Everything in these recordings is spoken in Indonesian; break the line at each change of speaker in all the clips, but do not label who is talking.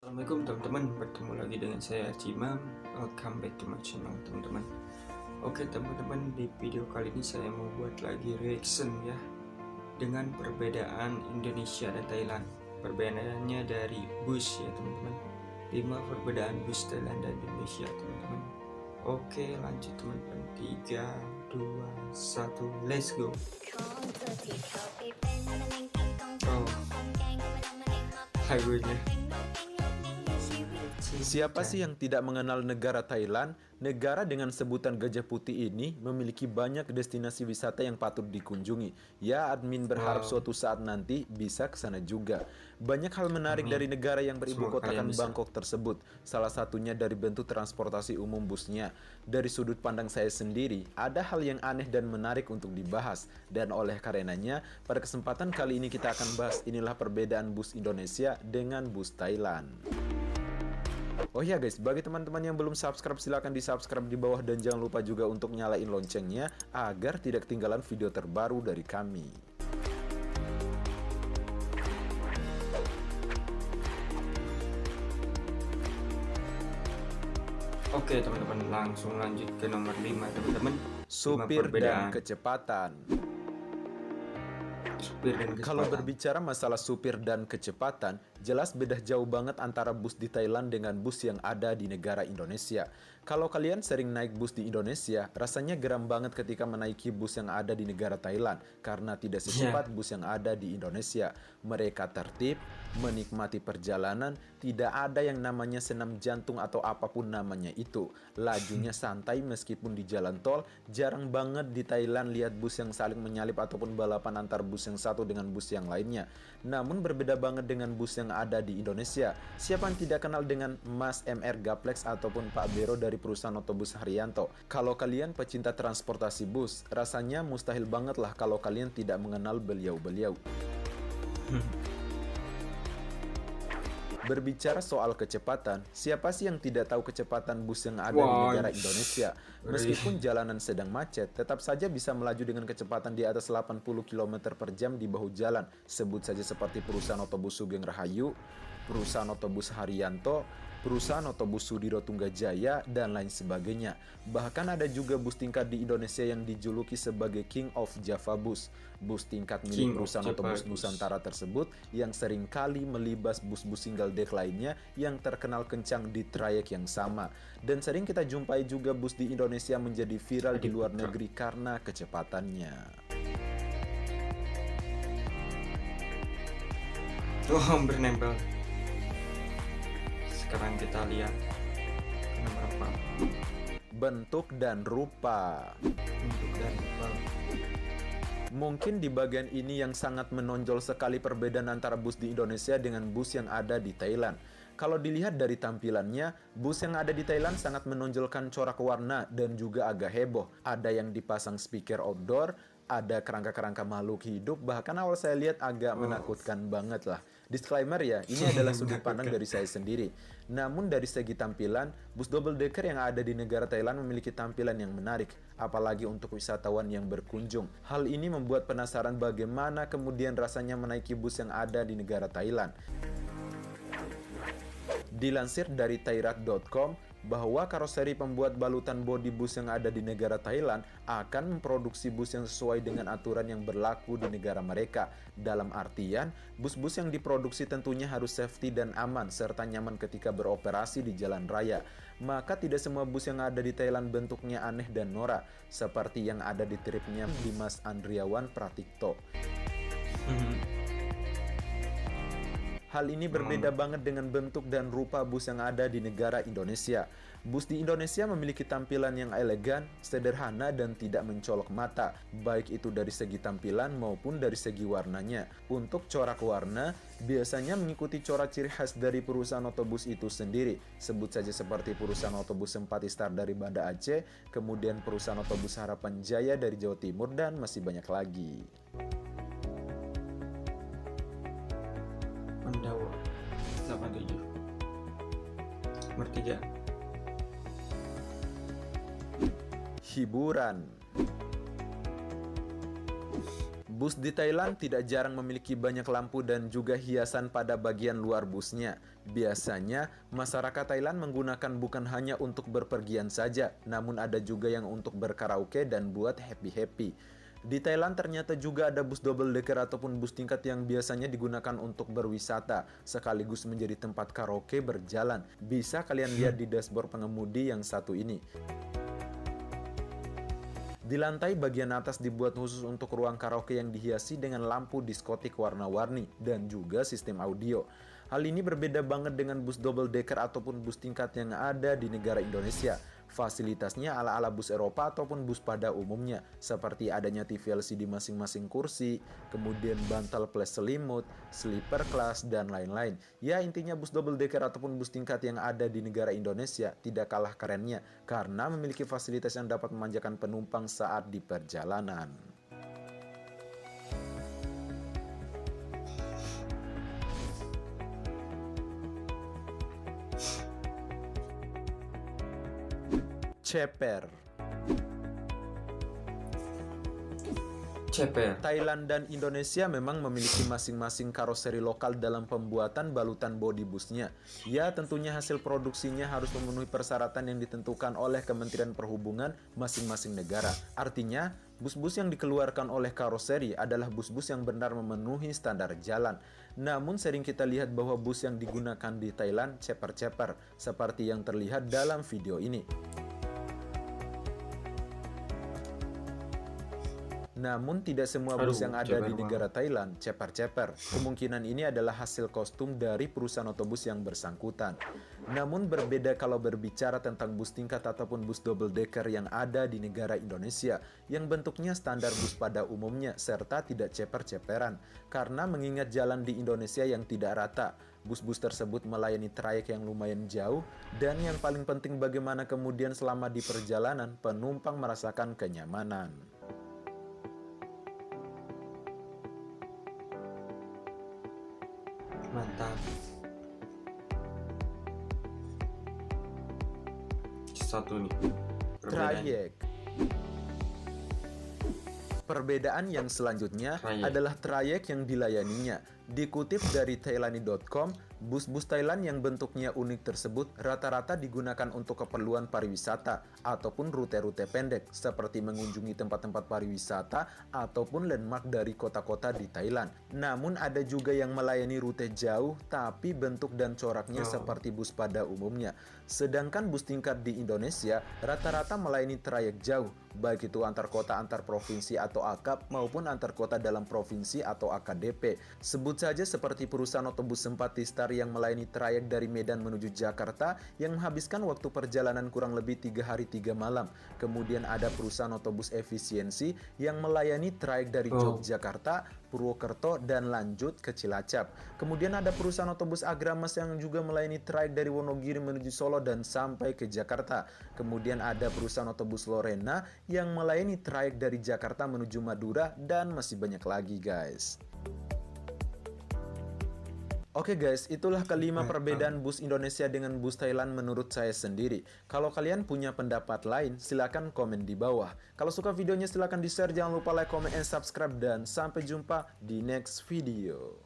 Assalamualaikum teman-teman, bertemu lagi dengan saya Cimam. Welcome back to my channel teman-teman. Oke teman-teman, di video kali ini saya mau buat lagi reaction ya, dengan perbedaan Indonesia dan Thailand. Perbedaannya dari bus ya teman-teman, 5 perbedaan bus Thailand dan Indonesia teman-teman. Oke lanjut teman-teman, 3, 2, 1, let's go. Oh, lagunya.
Siapa sih yang tidak mengenal negara Thailand? Negara dengan sebutan Gajah Putih ini memiliki banyak destinasi wisata yang patut dikunjungi. Ya, admin berharap
Wow.
suatu saat nanti bisa ke sana juga. Banyak hal menarik dari negara yang beribu
Semoga kalian
kotakan
bisa.
Bangkok tersebut. Salah satunya dari bentuk transportasi umum busnya. Dari sudut pandang saya sendiri, ada hal yang aneh dan menarik untuk dibahas. Dan oleh karenanya, pada kesempatan kali ini kita akan bahas inilah perbedaan bus Indonesia dengan bus Thailand. Oh ya guys, bagi teman-teman yang belum subscribe silahkan di subscribe di bawah dan jangan lupa juga untuk nyalain loncengnya agar tidak ketinggalan video terbaru dari kami.
Oke teman-teman, langsung lanjut ke nomor 5 teman-teman.
Supir dan kecepatan. Kalau berbicara masalah supir dan kecepatan, jelas beda jauh banget antara bus di Thailand dengan bus yang ada di negara Indonesia. Kalau kalian sering naik bus di Indonesia, rasanya geram banget ketika menaiki bus yang ada di negara Thailand karena tidak secepat bus yang ada di Indonesia. Mereka tertib, menikmati perjalanan, tidak ada yang namanya senam jantung atau apapun namanya itu. Lajunya santai meskipun di jalan tol, jarang banget di Thailand lihat bus yang saling menyalip ataupun balapan antar bus yang satu dengan bus yang lainnya. Namun berbeda banget dengan bus yang ada di Indonesia. Siapa yang tidak kenal dengan Mas MR Gaplex ataupun Pak Bero dari perusahaan otobus Haryanto? Kalau kalian pecinta transportasi bus, rasanya mustahil banget lah kalau kalian tidak mengenal beliau-beliau. Berbicara soal kecepatan, siapa sih yang tidak tahu kecepatan bus yang ada di negara Indonesia? Meskipun jalanan sedang macet, tetap saja bisa melaju dengan kecepatan di atas 80 km per jam di bahu jalan. Sebut saja seperti perusahaan otobus Sugeng Rahayu, perusahaan otobus Haryanto, perusahaan otobus Sudiro Tunggajaya, dan lain sebagainya. Bahkan ada juga bus tingkat di Indonesia yang dijuluki sebagai King of Java Bus. Bus tingkat milik perusahaan otobus Nusantara tersebut yang sering kali melibas bus-bus single deck lainnya yang terkenal kencang di trayek yang sama. Dan sering kita jumpai juga bus di Indonesia menjadi viral di luar negeri karena kecepatannya.
Oh, hampir nempel. Sekarang kita lihat nomor 4.
Bentuk dan rupa.
Bentuk dan rupa.
Mungkin di bagian ini yang sangat menonjol sekali perbedaan antara bus di Indonesia dengan bus yang ada di Thailand. Kalau dilihat dari tampilannya, bus yang ada di Thailand sangat menonjolkan corak warna dan juga agak heboh. Ada yang dipasang speaker outdoor, ada kerangka-kerangka makhluk hidup, bahkan awal saya lihat agak menakutkan banget lah. Disclaimer ya, ini adalah sudut pandang dari saya sendiri. Namun dari segi tampilan, bus double decker yang ada di negara Thailand memiliki tampilan yang menarik, apalagi untuk wisatawan yang berkunjung. Hal ini membuat penasaran bagaimana kemudian rasanya menaiki bus yang ada di negara Thailand. Dilansir dari thairat.com bahwa karoseri pembuat balutan bodi bus yang ada di negara Thailand akan memproduksi bus yang sesuai dengan aturan yang berlaku di negara mereka. Dalam artian, bus-bus yang diproduksi tentunya harus safety dan aman serta nyaman ketika beroperasi di jalan raya. Maka tidak semua bus yang ada di Thailand bentuknya aneh dan norak, seperti yang ada di tripnya Dimas Andriawan Pratikto. Hal ini berbeda banget dengan bentuk dan rupa bus yang ada di negara Indonesia. Bus di Indonesia memiliki tampilan yang elegan, sederhana, dan tidak mencolok mata, baik itu dari segi tampilan maupun dari segi warnanya. Untuk corak warna, biasanya mengikuti corak ciri khas dari perusahaan otobus itu sendiri. Sebut saja seperti perusahaan otobus Sempati Star dari Banda Aceh, kemudian perusahaan otobus Harapan Jaya dari Jawa Timur, dan masih banyak lagi.
Pandawa 87. Nomor 3.
Hiburan. Bus di Thailand tidak jarang memiliki banyak lampu dan juga hiasan pada bagian luar busnya. Biasanya, masyarakat Thailand menggunakan bukan hanya untuk berpergian saja, namun ada juga yang untuk berkaraoke dan buat happy-happy. Di Thailand ternyata juga ada bus double decker ataupun bus tingkat yang biasanya digunakan untuk berwisata, sekaligus menjadi tempat karaoke berjalan. Bisa kalian lihat di dashboard pengemudi yang satu ini. Di lantai bagian atas dibuat khusus untuk ruang karaoke yang dihiasi dengan lampu diskotik warna-warni dan juga sistem audio. Hal ini berbeda banget dengan bus double decker ataupun bus tingkat yang ada di negara Indonesia. Fasilitasnya ala-ala bus Eropa ataupun bus pada umumnya, seperti adanya TV LCD masing-masing kursi, kemudian bantal plus selimut, sleeper class, dan lain-lain. Ya, intinya bus double decker ataupun bus tingkat yang ada di negara Indonesia tidak kalah kerennya, karena memiliki fasilitas yang dapat memanjakan penumpang saat di perjalanan. Ceper. Thailand dan Indonesia memang memiliki masing-masing karoseri lokal dalam pembuatan balutan bodi busnya. Ya, tentunya hasil produksinya harus memenuhi persyaratan yang ditentukan oleh Kementerian Perhubungan masing-masing negara. Artinya, bus-bus yang dikeluarkan oleh karoseri adalah bus-bus yang benar memenuhi standar jalan. Namun sering kita lihat bahwa bus yang digunakan di Thailand ceper-ceper, seperti yang terlihat dalam video ini. Namun tidak semua bus yang ada di negara Thailand ceper-ceper. Kemungkinan ini adalah hasil kostum dari perusahaan otobus yang bersangkutan. Namun berbeda kalau berbicara tentang bus tingkat ataupun bus double decker yang ada di negara Indonesia, yang bentuknya standar bus pada umumnya serta tidak ceper-ceperan. Karena mengingat jalan di Indonesia yang tidak rata, bus-bus tersebut melayani trayek yang lumayan jauh, dan yang paling penting bagaimana kemudian selama di perjalanan penumpang merasakan kenyamanan.
Mantap. Satu nih
Trayek. Perbedaan yang selanjutnya adalah trayek yang dilayaninya. Dikutip dari Thailani.com, bus-bus Thailand yang bentuknya unik tersebut rata-rata digunakan untuk keperluan pariwisata ataupun rute-rute pendek seperti mengunjungi tempat-tempat pariwisata ataupun landmark dari kota-kota di Thailand. Namun ada juga yang melayani rute jauh tapi bentuk dan coraknya seperti bus pada umumnya. Sedangkan bus tingkat di Indonesia rata-rata melayani trayek jauh, baik itu antar kota antar provinsi atau AKAP maupun antar kota dalam provinsi atau AKDP. Sebut saja seperti perusahaan otobus Sempati Star yang melayani trayek dari Medan menuju Jakarta yang menghabiskan waktu perjalanan kurang lebih 3 hari 3 malam. Kemudian ada perusahaan otobus Efisiensi yang melayani trayek dari Yogyakarta, Purwokerto, dan lanjut ke Cilacap. Kemudian ada perusahaan otobus Agramas yang juga melayani trayek dari Wonogiri menuju Solo dan sampai ke Jakarta. Kemudian ada perusahaan otobus Lorena yang melayani trayek dari Jakarta menuju Madura, dan masih banyak lagi guys. Oke guys, itulah kelima perbedaan bus Indonesia dengan bus Thailand menurut saya sendiri. Kalau kalian punya pendapat lain, silakan komen di bawah. Kalau suka videonya silakan di-share, jangan lupa like, comment, and subscribe, dan sampai jumpa di next video.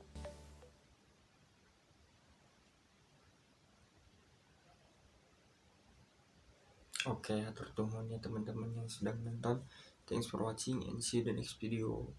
Oke, atur nuhun ya teman-teman yang sedang nonton. Thanks for watching and see you the next video.